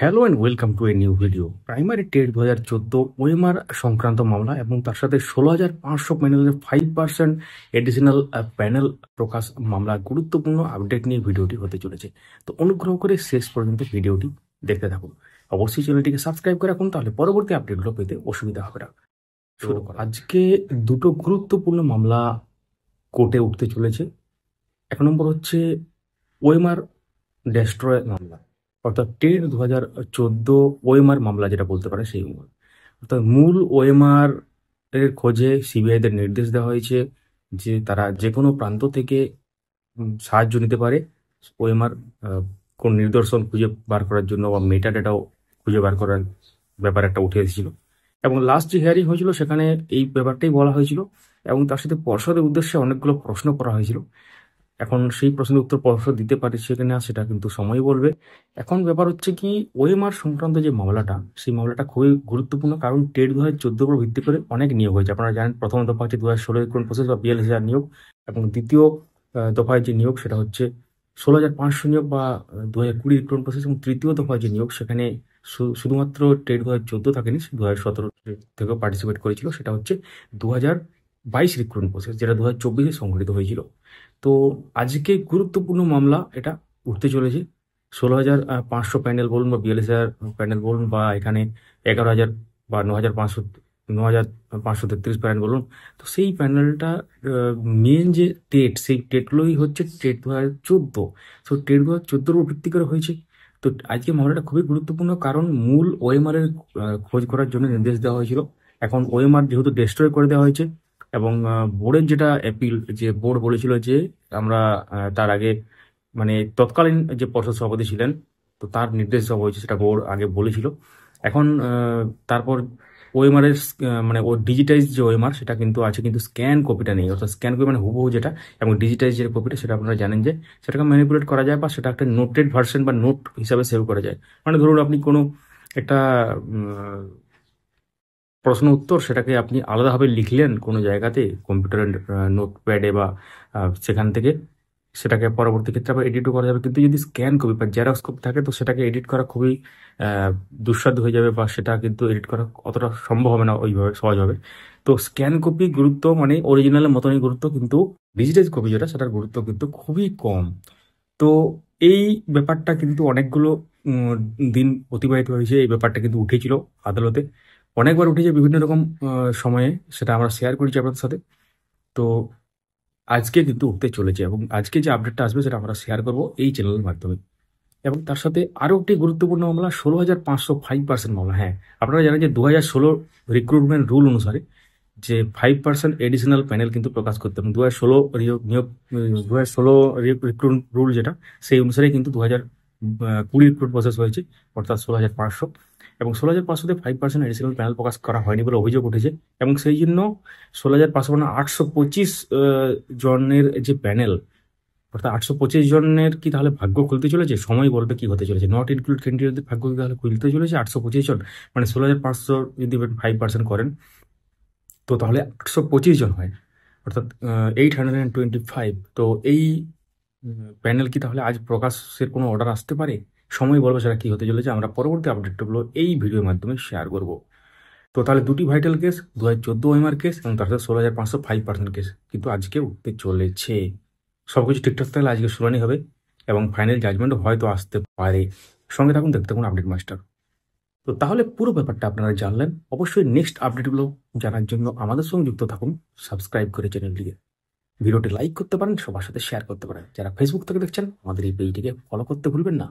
Hello and welcome to a new video. Primary TET 2014 OMR সংক্রান্ত মামলা এবং তার সাথে 16,500 প্যানেলের 5% এডিশনাল প্যানেল প্রকাশ মামলা গুরুত্বপূর্ণ আপডেট নিয়ে ভিডিওটি হতে চলেছে। তো অনুগ্রহ করে শেষ পর্যন্ত ভিডিওটি দেখতে থাকুন। অবশ্যই চ্যানেলটিকে সাবস্ক্রাইব করে রাখুন, তাহলে পরবর্তী আপডেটগুলো পেতে অসুবিধা হবে না। শুরু করা আজকে দুটো গুরুত্বপূর্ণ মামলা কোর্টে উঠতে চলেছে। এক নম্বর হচ্ছে ওএমআর ডেস্ট্রয় মামলা, অর্থাৎ টেট 2014 ওএমআর মামলা যেটা বলতে পারে সেই মামলা। অর্থাৎ মূল ওএমআর এর খোঁজে সিবিআইদের নির্দেশ দেওয়া হয়েছে যে তারা যে কোনো প্রান্ত থেকে সাহায্য নিতে পারে ওএমআর কোন নিদর্শন খুঁজে বার করার জন্য বা মেটা ডেটাও খুঁজে বার করার ব্যাপার একটা উঠে এসেছিল। এবং লাস্ট যে হিয়ারিং হয়েছিল সেখানে এই ব্যাপারটাই বলা হয়েছিল এবং তার সাথে পর্ষদের উদ্দেশ্যে অনেকগুলো প্রশ্ন করা হয়েছিল। এখন সেই প্রশ্নের উত্তর পর্ষদ দিতে পারছে কিনা সেটা কিন্তু সময় বলবে। এখন ব্যাপার হচ্ছে কি, ওএমআর সংক্রান্ত যে মামলাটা, সেই মামলাটা খুবই গুরুত্বপূর্ণ, কারণ টেট 2014 উপর ভিত্তি করে অনেক নিয়োগ হয়েছে। আপনারা জানেন প্রথম দফা হচ্ছে 2016 রিক্রুটমেন্ট প্রসেস বা বিএলএসআর নিয়োগ, এবং দ্বিতীয় দফায় যে নিয়োগ সেটা হচ্ছে 16,500 নিয়োগ বা 2020 রিক্রুটমেন্ট প্রসেস, এবং তৃতীয় দফায় যে নিয়োগ সেখানে শুধুমাত্র টেট 2014 থাকেনি, 2017 থেকেও পার্টিসিপেট করেছিল। সেটা হচ্ছে 2022 রিক্রুটমেন্ট প্রসেস, যেটা 2024 সংঘটিত হয়েছিল। তো আজকে গুরুত্বপূর্ণ মামলা এটা উঠতে চলেছে। 16,500 প্যানেল বলুন বা বিএলএসআর প্যানেল বলুন, বা এখানে 11,000 বা 9,533 প্যানেল বলুন, তো সেই প্যানেলটা মেন যে টেট, সেই টেটগুলোই হচ্ছে টেট 2014। তো টেট 2014 উপর ভিত্তি করে হয়েছে। তো আজকে মামলাটা খুবই গুরুত্বপূর্ণ, কারণ মূল ওএমআর এর খোঁজ করার জন্য নির্দেশ দেওয়া হয়েছিল। এখন ওএমআর যেহেতু ডিস্ট্রয় করে দেওয়া হয়েছে, এবং বোর্ডের যেটা অ্যাপিল, যে বোর্ড বলেছিল যে আমরা তার আগে মানে তৎকালীন যে পর্ষদ সভাপতি ছিলেন, তো তার নির্দেশ দেওয়া হয়েছে, সেটা বোর্ড আগে বলেছিল। এখন তারপর ওএমআর এর মানে ও ডিজিটাইজ যে ওএমআর সেটা কিন্তু আছে, কিন্তু স্ক্যান কপিটা নেই। অর্থাৎ স্ক্যান কপি মানে হুবহু যেটা, এবং ডিজিটাইজ যে কপিটা সেটা আপনারা জানেন যে সেটাকে ম্যানিপুলেট করা যায়, বা সেটা একটা নোটেড ভার্সন বা নোট হিসাবে সেভ করা যায়। মানে ধরুন আপনি কোনো একটা প্রশ্ন উত্তর, সেটাকে আপনি আলাদাভাবে লিখলেন কোনো জায়গাতে কম্পিউটারের নোটপ্যাডে, বা সেখান থেকে সেটাকে পরবর্তী ক্ষেত্রে আবার এডিটও করা যাবে। কিন্তু যদি স্ক্যান কপি বা জেরক্স কপি থাকে, তো সেটাকে এডিট করা খুবই দুঃসাধ্য হয়ে যাবে, বা সেটা কিন্তু এডিট করা অতটা সম্ভব হবে না ওইভাবে সহজভাবে। তো স্ক্যান কপি গুরুত্ব মানে অরিজিনালের মতনই গুরুত্ব, কিন্তু ডিজিটাইজ কপি যেটা সেটার গুরুত্ব কিন্তু খুবই কম। তো এই ব্যাপারটা কিন্তু অনেকগুলো দিন অতিবাহিত হয়েছে, এই ব্যাপারটা কিন্তু উঠেছিল আদালতে, অনেকবার উঠেছে বিভিন্ন রকম সময়ে, সেটা আমরা শেয়ার করেছি আপনাদের সাথে। তো আজকে কিন্তু উঠতে চলেছে, এবং আজকে যে আপডেটটা আসবে সেটা আমরা শেয়ার করবো এই চ্যানেলের মাধ্যমে। এবং তার সাথে আরও একটি গুরুত্বপূর্ণ মামলা, 16,500 5% মামলা। হ্যাঁ, আপনারা জানেন যে 2016 রিক্রুটমেন্ট রুল অনুসারে যে 5% এডিশনাল প্যানেল কিন্তু প্রকাশ করতে হবে। 2016 নিয়োগ 2016 রিক্রুটমেন্ট রুল যেটা, সেই অনুসারে কিন্তু 2020 রিক্রুট প্রসেস হয়েছে, অর্থাৎ 16,500। এবং 16,500-তে 5% এডিশনাল প্যানেল প্রকাশ করা হয়নি বলে অভিযোগ উঠেছে, এবং সেই জন্য 16,500 মানে 825 জনের যে প্যানেল, অর্থাৎ 825 জনের কি তাহলে ভাগ্য খুলতে চলেছে? সময় বলবে কি হতে চলেছে। নট ইনক্লুড ক্যান্ডিডেটদের ভাগ্য কি তাহলে খুলতে চলেছে 825 জন? মানে 16,500 যদি 5% করেন, তো তাহলে 825 জন হয়, অর্থাৎ 825। তো এই প্যানেল কি তাহলে আজ প্রকাশের কোনো অর্ডার আসতে পারে? সময় বলবে সেটা কি হতে চলেছে। আমরা পরবর্তী আপডেটগুলো এই ভিডিওর মাধ্যমে শেয়ার করব। তো তাহলে দুটি ভাইটাল কেস, 2014 ওএমআর কেস এবং তার সাথে 16,500 5% কেস কিন্তু আজকে উঠতে চলেছে। সবকিছু ঠিকঠাক থাকলে আজকে শুনানি হবে, এবং ফাইনাল জাজমেন্টও হয়তো আসতে পারে। সঙ্গে থাকুন, দেখতে থাকুন আপডেট মাস্টার। তো তাহলে পুরো ব্যাপারটা আপনারা জানলেন। অবশ্যই নেক্সট আপডেটগুলো জানার জন্য আমাদের সঙ্গে যুক্ত থাকুন, সাবস্ক্রাইব করে চ্যানেলটিকে। ভিডিওটি লাইক করতে পারেন, সবার সাথে শেয়ার করতে পারেন। যারা ফেসবুক থেকে দেখছেন, আমাদের এই পেজটিকে ফলো করতে ভুলবেন না।